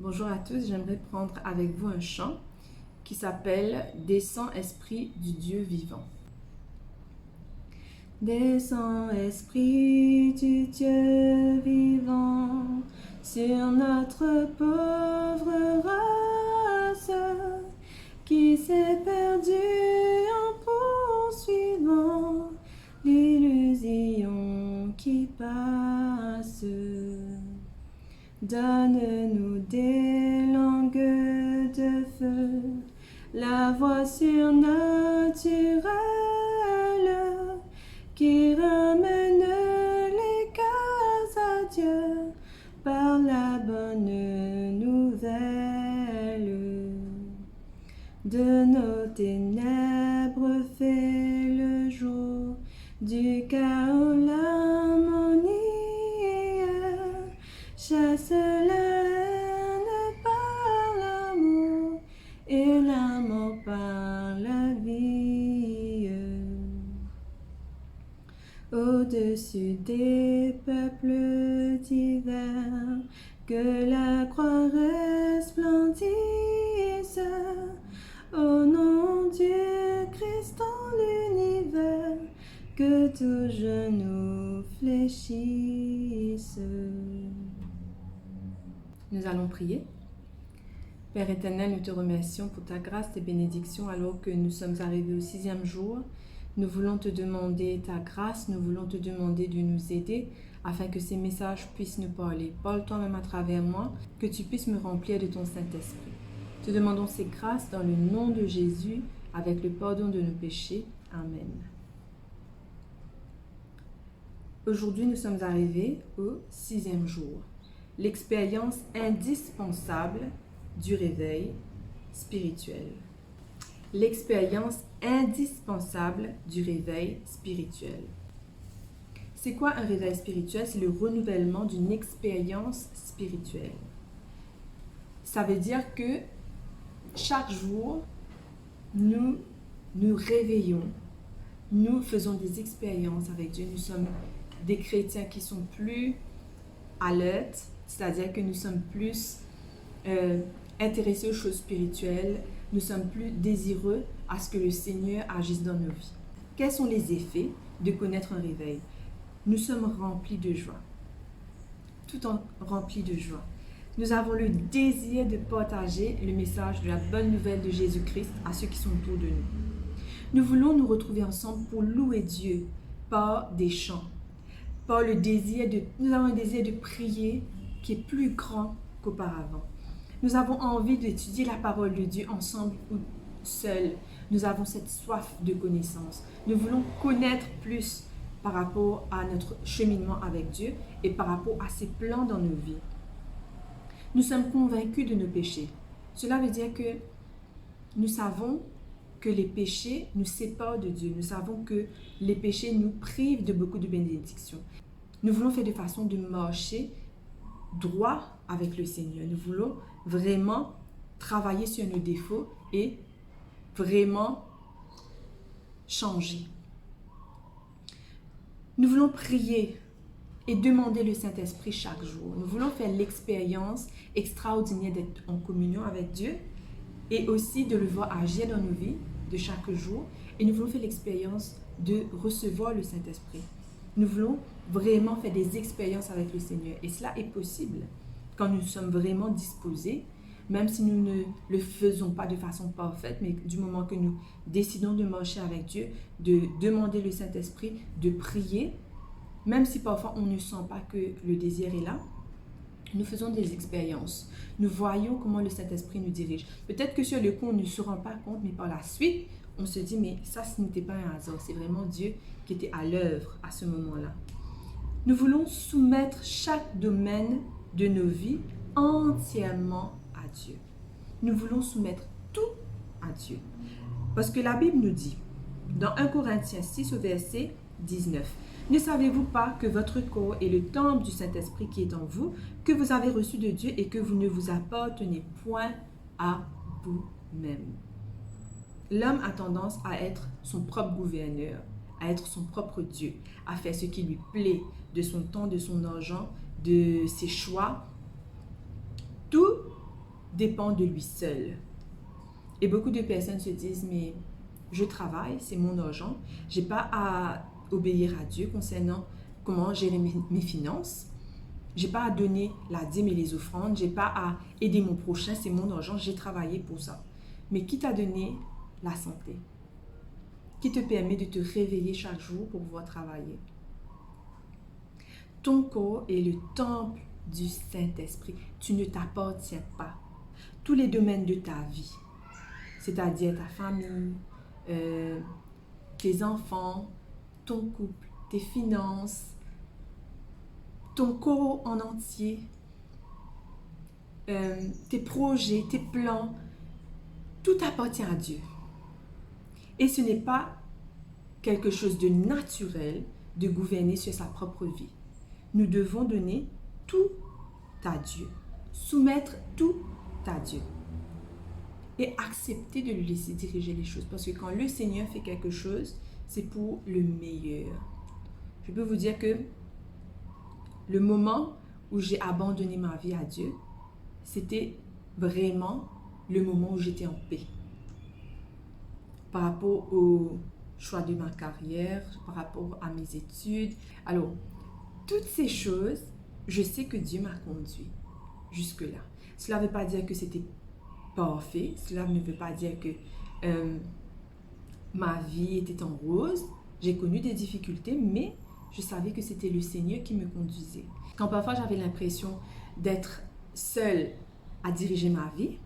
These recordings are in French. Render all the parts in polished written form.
Bonjour à tous, j'aimerais prendre avec vous un chant qui s'appelle « Descends, Esprit du Dieu vivant ». Descends, Esprit du Dieu vivant, sur notre pauvre race qui s'est perdue en poursuivant l'illusion qui passe. Donne-nous des langues de feu, la voix surnaturelle qui ramène les cœurs à Dieu par la bonne nouvelle. De nos ténèbres fais le jour, du chaos l'harmonie. Chasse la haine par l'amour et la mort par la vie. Au-dessus des peuples divers, que la croix resplendisse. Au nom du Christ en l'univers, que tout genou fléchisse. Nous allons prier. Père éternel, nous te remercions pour ta grâce, tes bénédictions, alors que nous sommes arrivés au 6e jour. Nous voulons te demander ta grâce, nous voulons te demander de nous aider afin que ces messages puissent nous parler. Parle toi-même à travers moi, que tu puisses me remplir de ton Saint-Esprit. Te demandons ces grâces dans le nom de Jésus, avec le pardon de nos péchés. Amen. Aujourd'hui, nous sommes arrivés au 6e jour. L'expérience indispensable du réveil spirituel. L'expérience indispensable du réveil spirituel. C'est quoi un réveil spirituel? C'est le renouvellement d'une expérience spirituelle. Ça veut dire que chaque jour, nous nous réveillons, nous faisons des expériences avec Dieu. Nous sommes des chrétiens qui sont plus alerte, c'est-à-dire que nous sommes plus intéressés aux choses spirituelles, nous sommes plus désireux à ce que le Seigneur agisse dans nos vies. Quels sont les effets de connaître un réveil? Nous sommes remplis de joie, tout en remplis de joie. Nous avons le désir de partager le message de la bonne nouvelle de Jésus-Christ à ceux qui sont autour de nous. Nous voulons nous retrouver ensemble pour louer Dieu par des chants. Nous avons un désir de prier qui est plus grand qu'auparavant. Nous avons envie d'étudier la parole de Dieu ensemble ou seuls. Nous avons cette soif de connaissance. Nous voulons connaître plus par rapport à notre cheminement avec Dieu et par rapport à ses plans dans nos vies. Nous sommes convaincus de nos péchés. Cela veut dire que nous savons que les péchés nous séparent de Dieu. Nous savons que les péchés nous privent de beaucoup de bénédictions. Nous voulons faire de façon de marcher droit avec le Seigneur. Nous voulons vraiment travailler sur nos défauts et vraiment changer. Nous voulons prier et demander le Saint-Esprit chaque jour. Nous voulons faire l'expérience extraordinaire d'être en communion avec Dieu et aussi de le voir agir dans nos vies de chaque jour. Et nous voulons faire l'expérience de recevoir le Saint-Esprit. Nous voulons vraiment faire des expériences avec le Seigneur. Et cela est possible quand nous sommes vraiment disposés, même si nous ne le faisons pas de façon parfaite, mais du moment que nous décidons de marcher avec Dieu, de demander le Saint-Esprit, de prier, même si parfois on ne sent pas que le désir est là, nous faisons des expériences. Nous voyons comment le Saint-Esprit nous dirige. Peut-être que sur le coup, on ne se rend pas compte, mais par la suite, on se dit, mais ça, ce n'était pas un hasard. C'est vraiment Dieu qui était à l'œuvre à ce moment-là. Nous voulons soumettre chaque domaine de nos vies entièrement à Dieu. Nous voulons soumettre tout à Dieu. Parce que la Bible nous dit, dans 1 Corinthiens 6 au verset 19, « Ne savez-vous pas que votre corps est le temple du Saint-Esprit qui est en vous, que vous avez reçu de Dieu et que vous ne vous appartenez point à vous-même. » L'homme a tendance à être son propre gouverneur, à être son propre Dieu, à faire ce qui lui plaît, de son temps, de son argent, de ses choix. Tout dépend de lui seul. Et beaucoup de personnes se disent, mais je travaille, c'est mon argent, je n'ai pas à obéir à Dieu concernant comment gérer mes finances. Je n'ai pas à donner la dîme et les offrandes, je n'ai pas à aider mon prochain, c'est mon argent, j'ai travaillé pour ça. Mais qui t'a donné la santé? Qui te permet de te réveiller chaque jour pour pouvoir travailler? Ton corps est le temple du Saint-Esprit. Tu ne t'appartiens pas. Tous les domaines de ta vie, c'est-à-dire ta famille, tes enfants, ton couple, tes finances, ton corps en entier, tes projets, tes plans, tout appartient à Dieu. Et ce n'est pas quelque chose de naturel de gouverner sur sa propre vie. Nous devons donner tout à Dieu, soumettre tout à Dieu et accepter de lui laisser diriger les choses. Parce que quand le Seigneur fait quelque chose, c'est pour le meilleur. Je peux vous dire que le moment où j'ai abandonné ma vie à Dieu, c'était vraiment le moment où j'étais en paix. Par rapport au choix de ma carrière, par rapport à mes études. Alors, toutes ces choses, je sais que Dieu m'a conduit jusque-là. Cela ne veut pas dire que c'était parfait. Cela ne veut pas dire que ma vie était en rose. J'ai connu des difficultés, mais je savais que c'était le Seigneur qui me conduisait. Quand parfois j'avais l'impression d'être seule à diriger ma vie,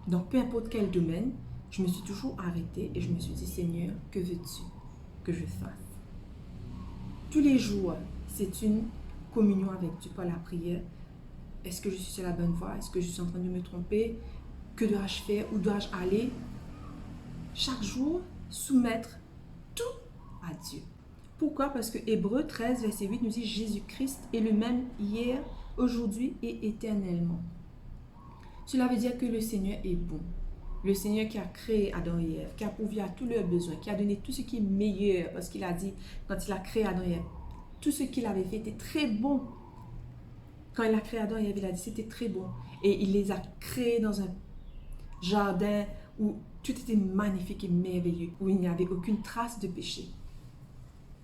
dans peu importe quel domaine, je me suis toujours arrêtée et je me suis dit, Seigneur, que veux-tu que je fasse? Tous les jours, c'est une communion avec Dieu par la prière. Est-ce que je suis sur la bonne voie? Est-ce que je suis en train de me tromper? Que dois-je faire? Où dois-je aller? Chaque jour, soumettre tout à Dieu. Pourquoi? Parce que Hébreux 13, verset 8 nous dit Jésus-Christ est le même hier, aujourd'hui et éternellement. Cela veut dire que le Seigneur est bon. Le Seigneur qui a créé Adam et Ève, qui a pourvu à tous leurs besoins, qui a donné tout ce qui est meilleur, parce qu'il a dit, quand il a créé Adam et Ève, tout ce qu'il avait fait était très bon. Quand il a créé Adam et Ève, il a dit c'était très bon. Et il les a créés dans un jardin où tout était magnifique et merveilleux, où il n'y avait aucune trace de péché.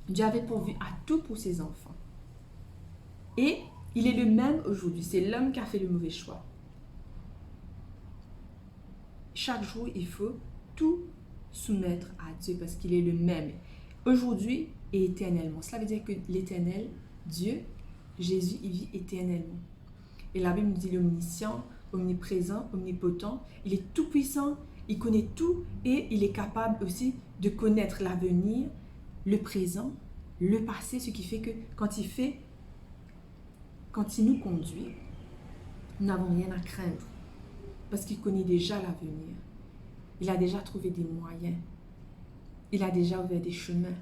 Dieu avait pourvu à tout pour ses enfants. Et il est le même aujourd'hui. C'est l'homme qui a fait le mauvais choix. Chaque jour, il faut tout soumettre à Dieu parce qu'il est le même, aujourd'hui et éternellement. Cela veut dire que l'éternel, Dieu, Jésus, il vit éternellement. Et la Bible nous dit l'omniscient, omniprésent, omnipotent. Il est tout puissant, il connaît tout et il est capable aussi de connaître l'avenir, le présent, le passé, ce qui fait que quand il nous conduit, nous n'avons rien à craindre. Parce qu'il connaît déjà l'avenir. Il a déjà trouvé des moyens. Il a déjà ouvert des chemins.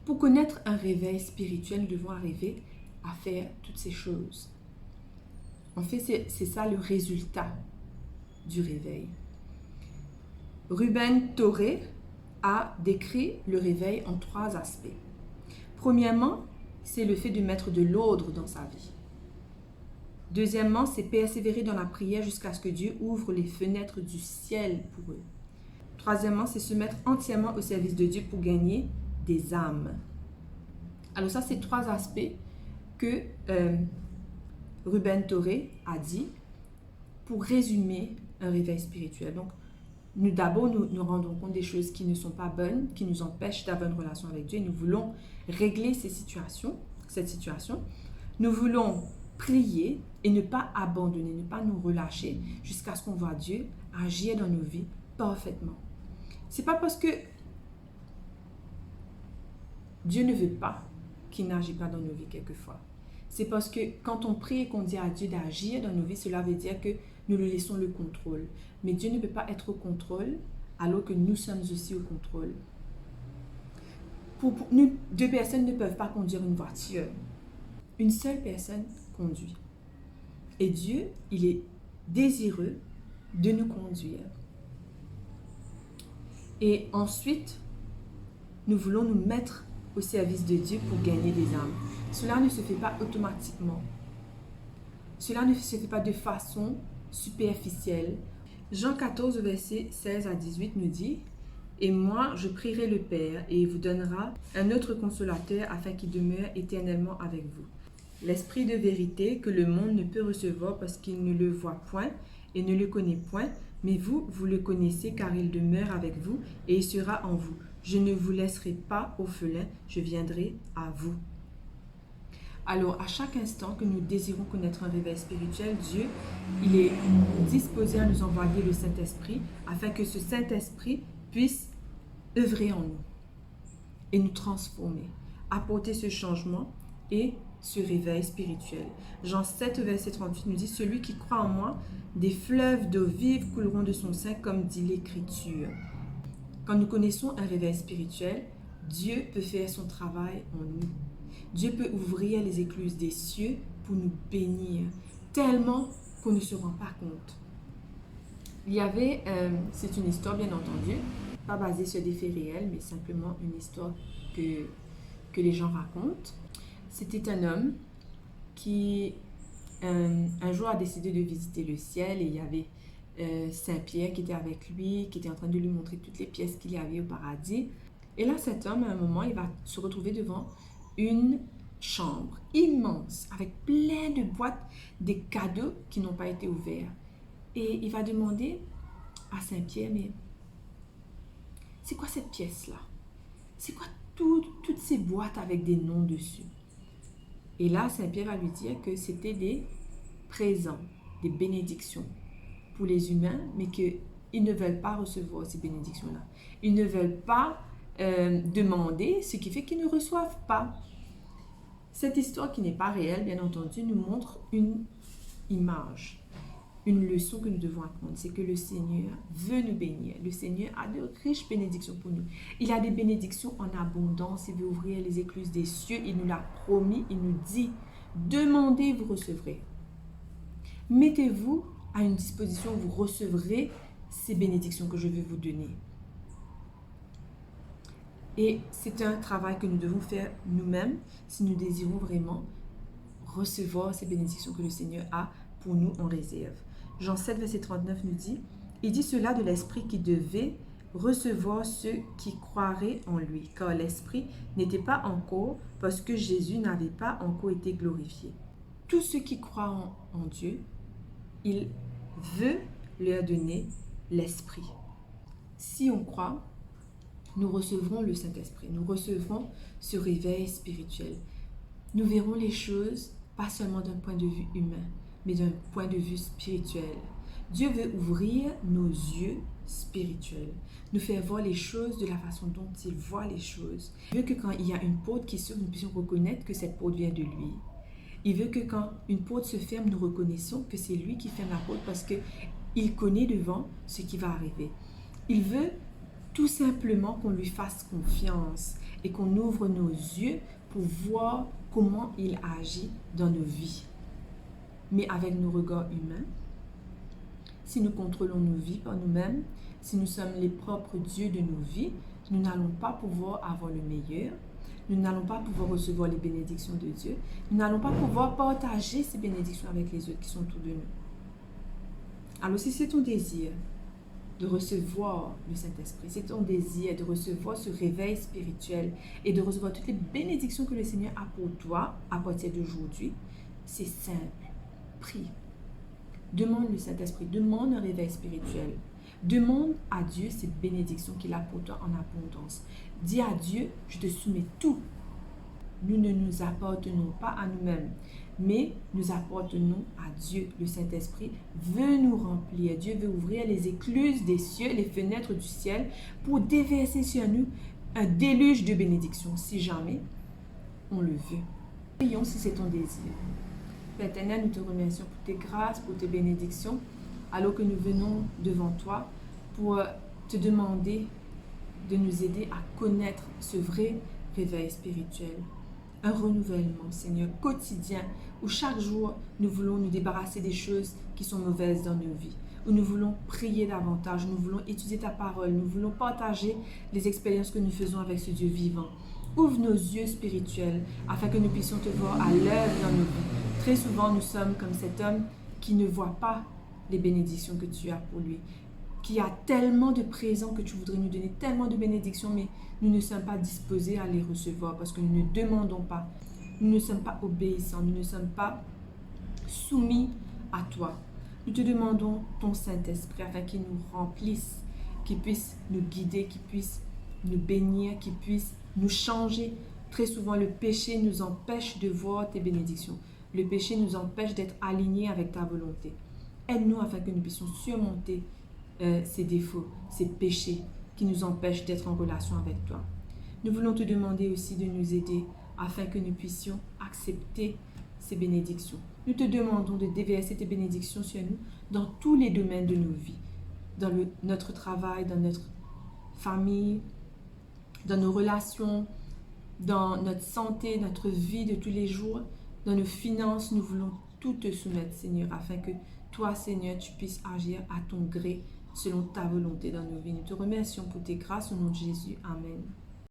Pour connaître un réveil spirituel, nous devons arriver à faire toutes ces choses. En fait, c'est ça le résultat du réveil. Ruben Toré a décrit le réveil en 3 aspects. Premièrement, c'est le fait de mettre de l'ordre dans sa vie. Deuxièmement, c'est persévérer dans la prière jusqu'à ce que Dieu ouvre les fenêtres du ciel pour eux. Troisièmement, c'est se mettre entièrement au service de Dieu pour gagner des âmes. Alors ça, c'est 3 aspects que Ruben Toré a dit pour résumer un réveil spirituel. Donc, d'abord, nous rendons compte des choses qui ne sont pas bonnes, qui nous empêchent d'avoir une relation avec Dieu. Et nous voulons régler cette situation. Nous voulons prier et ne pas abandonner, ne pas nous relâcher jusqu'à ce qu'on voit Dieu agir dans nos vies parfaitement. C'est pas parce que Dieu ne veut pas qu'il n'agit pas dans nos vies quelquefois. C'est parce que quand on prie et qu'on dit à Dieu d'agir dans nos vies, cela veut dire que nous lui laissons le contrôle. Mais Dieu ne peut pas être au contrôle alors que nous sommes aussi au contrôle. Nous, 2 personnes ne peuvent pas conduire une voiture. Une seule personne conduit. Et Dieu, il est désireux de nous conduire. Et ensuite, nous voulons nous mettre au service de Dieu pour gagner des âmes. Cela ne se fait pas automatiquement. Cela ne se fait pas de façon superficielle. Jean 14, verset 16 à 18 nous dit: « Et moi, je prierai le Père, et il vous donnera un autre consolateur afin qu'il demeure éternellement avec vous. L'Esprit de vérité que le monde ne peut recevoir parce qu'il ne le voit point et ne le connaît point, mais vous, vous le connaissez car il demeure avec vous et il sera en vous. Je ne vous laisserai pas orphelins, je viendrai à vous. » Alors, à chaque instant que nous désirons connaître un réveil spirituel, Dieu, il est disposé à nous envoyer le Saint-Esprit afin que ce Saint-Esprit puisse œuvrer en nous et nous transformer, apporter ce changement et ce réveil spirituel. Jean 7, verset 38 nous dit: « Celui qui croit en moi, des fleuves d'eau vive couleront de son sein, comme dit l'Écriture. » Quand nous connaissons un réveil spirituel, Dieu peut faire son travail en nous. Dieu peut ouvrir les écluses des cieux pour nous bénir, tellement qu'on ne se rend pas compte. Il y avait, c'est une histoire bien entendu, pas basée sur des faits réels, mais simplement une histoire que les gens racontent. C'était un homme qui, un jour, a décidé de visiter le ciel, et il y avait Saint-Pierre qui était avec lui, qui était en train de lui montrer toutes les pièces qu'il y avait au paradis. Et là, cet homme, à un moment, il va se retrouver devant une chambre immense, avec plein de boîtes, des cadeaux qui n'ont pas été ouverts. Et il va demander à Saint-Pierre: « Mais c'est quoi cette pièce-là? C'est quoi toutes ces boîtes avec des noms dessus? » Et là, Saint-Pierre va lui dire que c'était des présents, des bénédictions pour les humains, mais qu'ils ne veulent pas recevoir ces bénédictions-là. Ils ne veulent pas demander, ce qui fait qu'ils ne reçoivent pas. Cette histoire, qui n'est pas réelle, bien entendu, nous montre une image, une leçon que nous devons apprendre. C'est que le Seigneur veut nous bénir. Le Seigneur a de riches bénédictions pour nous. Il a des bénédictions en abondance. Il veut ouvrir les écluses des cieux. Il nous l'a promis. Il nous dit: demandez, vous recevrez. Mettez-vous à une disposition, vous recevrez ces bénédictions que je vais vous donner. Et c'est un travail que nous devons faire nous-mêmes si nous désirons vraiment recevoir ces bénédictions que le Seigneur a pour nous en réserve. Jean 7, verset 39 nous dit: « Il dit cela de l'Esprit qui devait recevoir ceux qui croiraient en lui, car l'Esprit n'était pas encore, parce que Jésus n'avait pas encore été glorifié. » Tous ceux qui croient en Dieu, il veut leur donner l'Esprit. Si on croit, nous recevrons le Saint-Esprit, nous recevrons ce réveil spirituel. Nous verrons les choses pas seulement d'un point de vue humain, mais d'un point de vue spirituel. Dieu veut ouvrir nos yeux spirituels, nous faire voir les choses de la façon dont il voit les choses. Il veut que quand il y a une porte qui s'ouvre, nous puissions reconnaître que cette porte vient de lui. Il veut que quand une porte se ferme, nous reconnaissons que c'est lui qui ferme la porte parce qu'il connaît devant ce qui va arriver. Il veut tout simplement qu'on lui fasse confiance et qu'on ouvre nos yeux pour voir comment il agit dans nos vies. Mais avec nos regards humains, si nous contrôlons nos vies par nous-mêmes, si nous sommes les propres dieux de nos vies, nous n'allons pas pouvoir avoir le meilleur, nous n'allons pas pouvoir recevoir les bénédictions de Dieu, nous n'allons pas pouvoir partager ces bénédictions avec les autres qui sont autour de nous. Alors si c'est ton désir de recevoir le Saint-Esprit, c'est ton désir de recevoir ce réveil spirituel et de recevoir toutes les bénédictions que le Seigneur a pour toi à partir d'aujourd'hui, c'est simple. Prie. Demande le Saint-Esprit, demande un réveil spirituel. Demande à Dieu ces bénédictions qu'il a pour toi en abondance. Dis à Dieu: je te soumets tout. Nous ne nous appartenons pas à nous-mêmes, mais nous appartenons à Dieu. Le Saint-Esprit veut nous remplir. Dieu veut ouvrir les écluses des cieux, les fenêtres du ciel, pour déverser sur nous un déluge de bénédictions, si jamais on le veut. Prions si c'est ton désir. Père éternel, nous te remercions pour tes grâces, pour tes bénédictions, alors que nous venons devant toi pour te demander de nous aider à connaître ce vrai réveil spirituel. Un renouvellement, Seigneur, quotidien, où chaque jour, nous voulons nous débarrasser des choses qui sont mauvaises dans nos vies, où nous voulons prier davantage, nous voulons étudier ta parole, nous voulons partager les expériences que nous faisons avec ce Dieu vivant. Ouvre nos yeux spirituels afin que nous puissions te voir à l'œuvre dans nos vies. Très souvent, nous sommes comme cet homme qui ne voit pas les bénédictions que tu as pour lui, qui a tellement de présents que tu voudrais nous donner, tellement de bénédictions, mais nous ne sommes pas disposés à les recevoir parce que nous ne demandons pas, nous ne sommes pas obéissants, nous ne sommes pas soumis à toi. Nous te demandons ton Saint-Esprit afin qu'il nous remplisse, qu'il puisse nous guider, qu'il puisse nous bénir, qu'il puisse nous changer. Très souvent, le péché nous empêche de voir tes bénédictions. Le péché nous empêche d'être alignés avec ta volonté. Aide-nous afin que nous puissions surmonter ces défauts, ces péchés qui nous empêchent d'être en relation avec toi. Nous voulons te demander aussi de nous aider afin que nous puissions accepter ces bénédictions. Nous te demandons de déverser tes bénédictions sur nous dans tous les domaines de nos vies, dans notre travail, dans notre famille, dans nos relations, dans notre santé, notre vie de tous les jours, dans nos finances. Nous voulons tout te soumettre, Seigneur, afin que toi, Seigneur, tu puisses agir à ton gré selon ta volonté dans nos vies. Nous te remercions pour tes grâces au nom de Jésus. Amen.